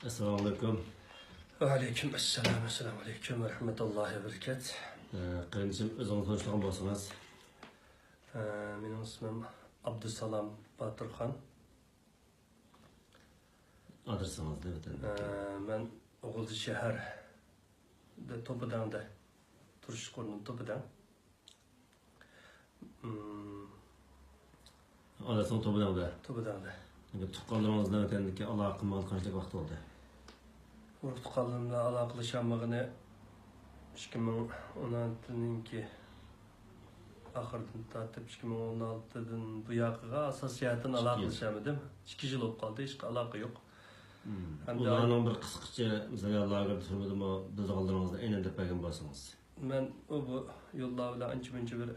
Assalamu alaikum. Aleyküm esselam, esselamu aleyküm ve rahmetullahi ve berekat. Qanchim o'zingiz tanishtirgan bo'lsangiz. Mening ismim Abdusalom Baturxon. Adresingizni ayting. Men O'g'ildi shaharda To'pidangda turish o'rnim To'pidang. Adresingiz To'pidangda. Tuqqanlaringiz bilan o'tgandagi aloqa qilgan qancha vaqt bo'ldi? Tuqqanlarim bilan aloqalashganligini 2016-ningki oxiridan tortib 2016dan bu yoqqa asosiyatan aloqalashamadim. 2 yil bo'lib qoldi, hech aloqa yo'q. Ularning bir qisqacha zaryadlarga turmadimi, bildirganlaringizni aynan deb bergan bo'lsangiz. Men bu yo'llar bilan ancha-muncha bir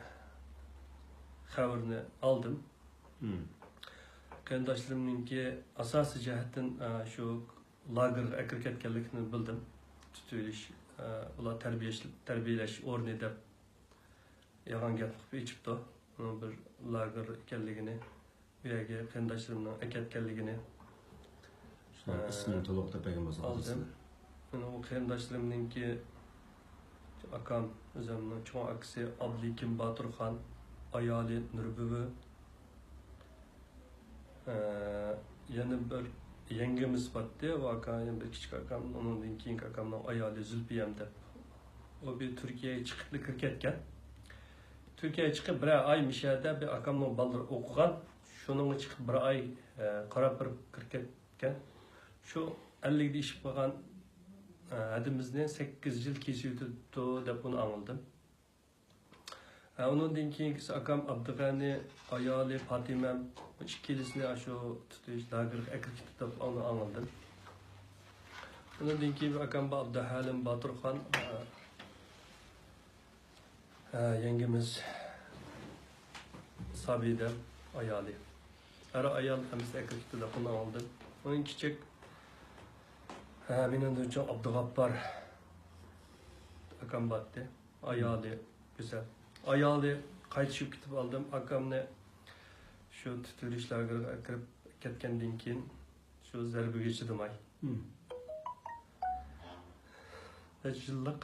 xabarni oldim. Qarindoshlarımninki asosiy jihatdan shu lagerga akir ketganligini bildim. Tutilish, ular tarbiyalash o'rni deb yolg'on gap qilib aytibdi. Bir lager ekanligini, bu yerga qarindoshlarimning aketganligini ismini to'liq deb bergan bo'lsangiz. oldim. U qarindoshlarimninki akam, o'zimning cho'ng akasi Abdulikim Baturxon, ayoli Nurbuvi, yana bir yengimiz batdi, o akam bir kichik akam, ondan keyingi akamning ayoli Zulfiyam deb. O bir Turkiyaga chiqib kirib ketgan. Turkiyaga chiqib bir oy mishada bir akamning balları o'qigan, shuning chiqib bir oy qarab kirib ketgan. Shu 50 da ish qilgan adimizni 8 yil kesibdi deb buni anladım. Ondan keyingisi akam Abdug'ani, ayoli Fatimam ikkilisini shu tutish lagerga akirib deb anladım. Ondan keyin akam Abduhalim Baturxon, yengimiz Sabida ayoli. Ara ayol hamisi akirib deb buni anladım. Onun kichik mening do'stim Abdug'appar akam batdi, ayoli güzel. Ayoli qaytishib ketib oldim. Akamni shu tutilishlarga kirib ketgandan keyin shu zarbiga chidamay. 5 yillik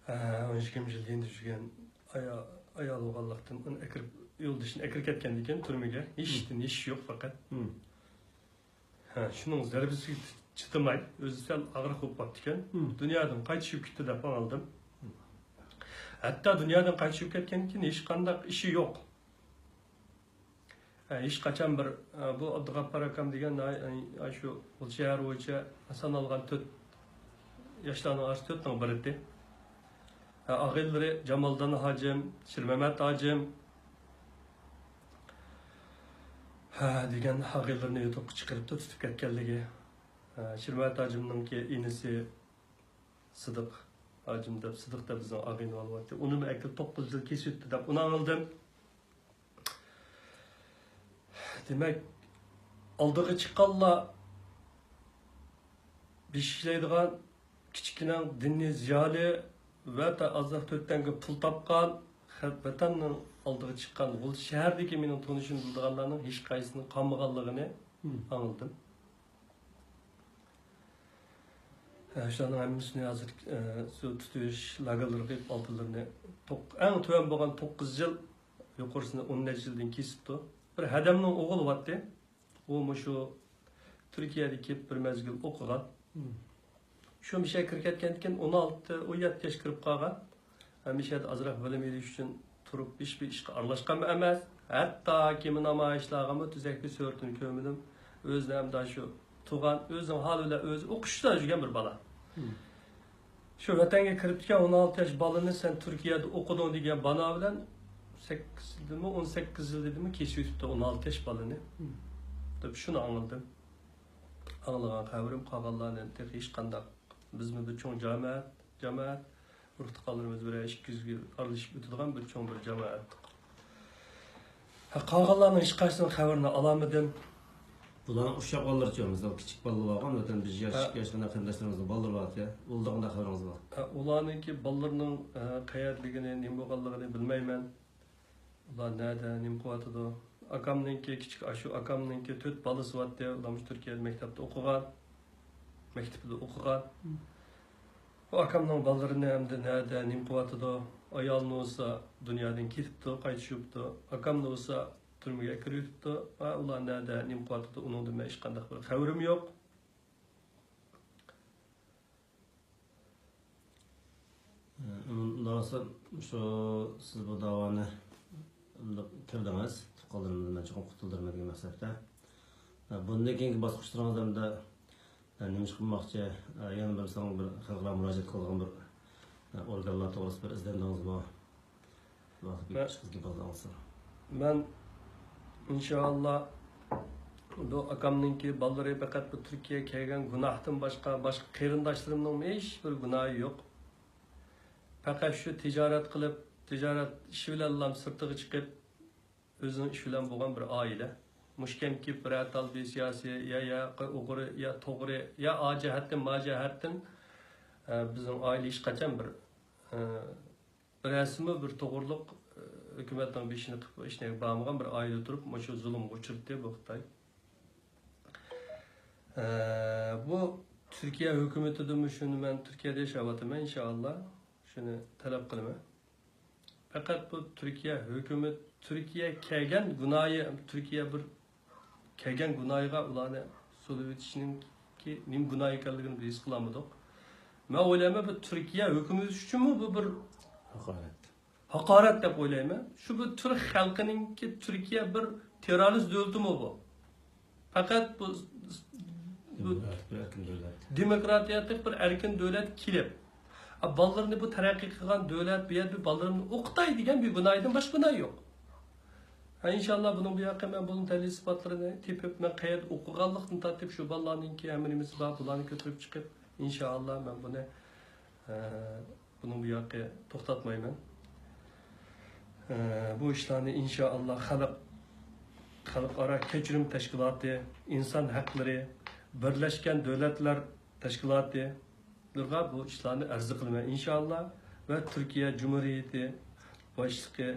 12 yil endi жүрген ayol bo'lganlikdan uni akirib yo'ldishini akirib ketgandan keyin turmaga ish yo'q faqat. Shuning zarbisiga chidamay, o'zi sal og'ir bo'lib qoldi ekan. Dunyodan qaytishib ketdi deb oldim. Hatta dünyadan kaçıp ketken ki hiç kandak işi yok. Hiç kaçan bir bu Abdug'appar akam degan şu şehir boyunca Hasan algan 4 yaşlarının arası 4 tane birikti. Ağilleri Cemal'dan Hacım, Şirmemet Hacım degan ağillerini yutup çıkarıp da tutup ketkenligi. Şirmemet Hacım'ın ki inisi Sıdık Hacım deb, Sıdık da bizning ağayni olyapti. Uni men akil 9 yil kesibdi deb uni oldim. Demak, oldiga chiqqanlar beshiklaydigan kichkina diniy ziyoli va azroq 4 tanga pul topgan, vatanning oldiga chiqqan bu shahardagi mening tanishim bildiganlarning hech qaysini qolmaganligini anladim. Şuların hemmisini hazır tutuş lagerlarga altılarını en tuyan bo'lgan 9 yil yuqorisini 10 yildan kesibdi. Bir hadamning o'g'li batdi. U shu Turkiyada kelib bir mezgil o'qigan. Shu misha kirib ketgandan keyin 16-17 yosh kirib qolgan. Mishada azroq bilim olish uchun turib hech bir ishga aralashgan emas. Hatto kimi namoyishlarga tuzakli so'rtini ko'midim. O'zim ham da shu Tuğan özün haliyle öz okuşta жүрген bir bala. Şu vatanga kirib ketgan 16 yosh balani sen Turkiyada o'qiding degan bana bilan 8 yildimi 18 yil dedimi kesib o'tibdi 16 yosh balani. Deb shuni anladim. Anglagan xabarim qolganlarni hech qanday bizmi bir cho'ng jamoat urtiqalarimiz bir 200 yil aralashib o'tadigan bir cho'ng bir jamoat. Qolganlarning hech qaysini xabarini olamadim. Bularning uşaq bolalar mesela kichik bolalar bo'lgan, o'tan biz yoshgina qarindoshlarimizni bolalar bor ya. Ulardan xabaringiz bor. Ularninki bolalarning qayerligini, nima bo'lganligini bilmayman. Ular nerede, nima qilyotdi? akamninki kichik shu akamninki 4 balasi bor, ular Turkiyada maktabda o'qigan. Maktabda o'qigan. Bu akamning balalarni hamda nada nim qilyotidi. Ayolni bo'lsa dunyodan ketibdi, qaytishibdi. Akamni bo'lsa turmaga kiribdi. Ular nada nim qilyotidi, uningdan men hech qanday bir xabarim yo'q. Doğrusu şu siz bu davanı kirdiniz. Qoldirimizni men cho'qim qutuldirmagan maqsadda. Bundan keyingi bosqichlaringizda nima ish qilmoqchi, yana bir xalqaro murojaat qilgan bir organlar to'g'risida bir izlandingizmi? Ben inşallah bu akamninki balları faqat bu Türkiye'ye kelgan gunohdan boshqa qarindoshlarımning hech bir gunohi yo'q. Faqat shu tijorat qilib, tijorat ishi bilan sirtiga chiqib, o'zining ishi bilan bo'lgan bir oila. Mushkamki bir atal bir siyosiy ya o'g'ri ya to'g'ri ya ajihatdan majihatdan bizning oila hech qachon bir rasmi bir to'g'riliq hukumatning beshini qilib ishni bo'lmagan bir oila turib, shu zulmga uchirdi bu Xitoy. Bu Türkiye hukumatida shuni men Turkiyada yashayapman inshaalloh. Şunu talep kılma. Fakat bu Türkiye hükümet Türkiye kelgan gunoyi Türkiye bir kelgan gunoyiga ularni suluv etishning ki nim gunoy ekanligini biz his qilamidik. Men o'ylayman bu Türkiye hükümeti uchunmi bu bir haqorat deb o'ylayman. Shu bu Türk xalqininki Türkiye bir terrorist davlatimi bu. Fakat bu demokratiyatik bir erkin davlat kelib balalarını bu terakki kılan devlet bir yer bir balalarını okuttay diyen bir günahiden başka günah yok. İnşallah bunun bir yakın ben bunun telli ispatlarını tepip ben kayıt okugallıktan tatip şu balalarının ki emrimiz var bulanı götürüp çıkıp inşallah ben bunun bir yakın toktatmayayım ben. Bu işlerini inşallah halk ara keçirim teşkilatı, insan hakları, Birleşken Devletler Teşkilatı bu işlerini arzu kılmaya inşallah ve Türkiye Cumhuriyeti başlığı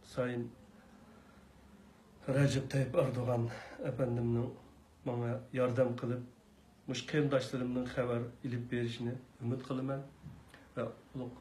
Sayın Recep Tayyip Erdoğan efendiminin bana yardım kılıp muş kıyımdaşlarımın haber ilip verişini ümit kılmaya ve uluk